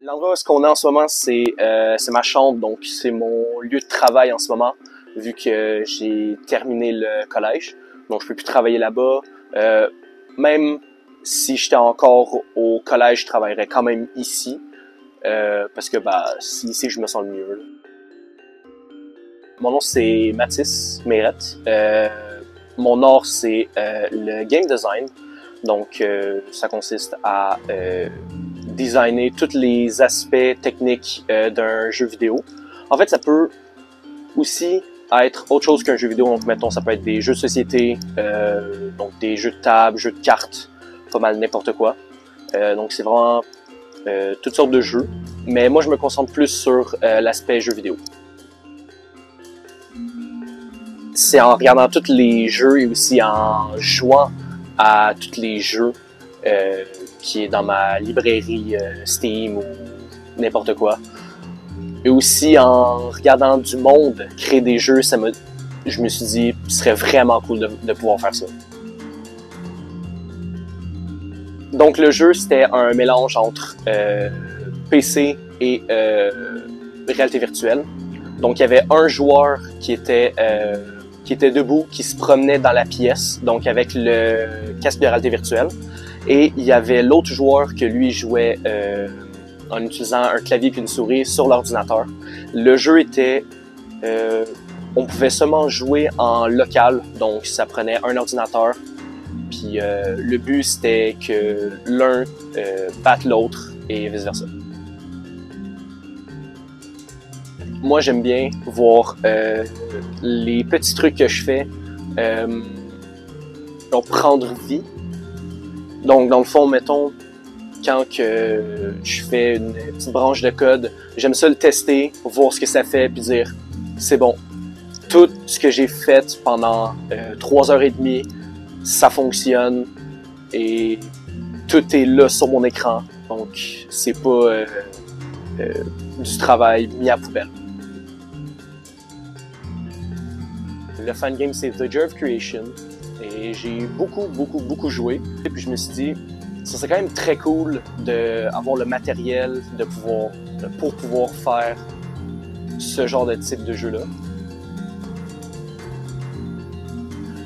L'endroit où est-ce qu'on est en ce moment, c'est ma chambre, donc c'est mon lieu de travail en ce moment, vu que j'ai terminé le collège. Donc je peux plus travailler là-bas. Même si j'étais encore au collège, je travaillerais quand même ici, parce que c'est ici que je me sens le mieux. Là. Mon nom c'est Mathis Meyrette. Mon art c'est le game design. Donc ça consiste à designer tous les aspects techniques d'un jeu vidéo. En fait, ça peut aussi être autre chose qu'un jeu vidéo. Donc, mettons, ça peut être des jeux de société, donc des jeux de table, jeux de cartes, pas mal n'importe quoi. Donc, c'est vraiment toutes sortes de jeux. Mais moi, je me concentre plus sur l'aspect jeu vidéo. C'est en regardant tous les jeux et aussi en jouant à tous les jeux qui est dans ma librairie Steam ou n'importe quoi. Et aussi en regardant du monde créer des jeux, je me suis dit ce serait vraiment cool de pouvoir faire ça. Donc le jeu c'était un mélange entre PC et réalité virtuelle. Donc il y avait un joueur qui était debout, qui se promenait dans la pièce, donc avec le casque de réalité virtuelle. Et il y avait l'autre joueur que lui jouait en utilisant un clavier et une souris sur l'ordinateur. Le jeu était... on pouvait seulement jouer en local, donc ça prenait un ordinateur. Puis le but c'était que l'un batte l'autre et vice-versa. Moi j'aime bien voir les petits trucs que je fais prendre vie. Donc, dans le fond, mettons, quand que je fais une petite branche de code, j'aime ça le tester, voir ce que ça fait, puis dire, c'est bon. Tout ce que j'ai fait pendant 3h30, ça fonctionne, et tout est là sur mon écran. Donc, c'est pas du travail mis à poubelle. Le fangame, c'est The Joy of Creation. Et j'ai beaucoup joué. Et puis je me suis dit, ça serait quand même très cool d'avoir le matériel pour pouvoir faire ce genre de type de jeu-là.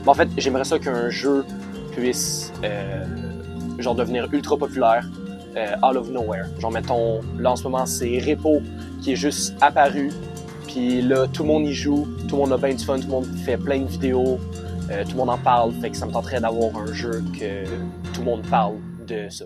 En fait, j'aimerais ça qu'un jeu puisse devenir ultra populaire out of nowhere. Genre mettons, là en ce moment c'est Repo qui est juste apparu. Puis là, tout le monde y joue, tout le monde a bien du fun, tout le monde fait plein de vidéos. Tout le monde en parle, fait que ça me tenterait d'avoir un jeu que tout le monde parle de ça.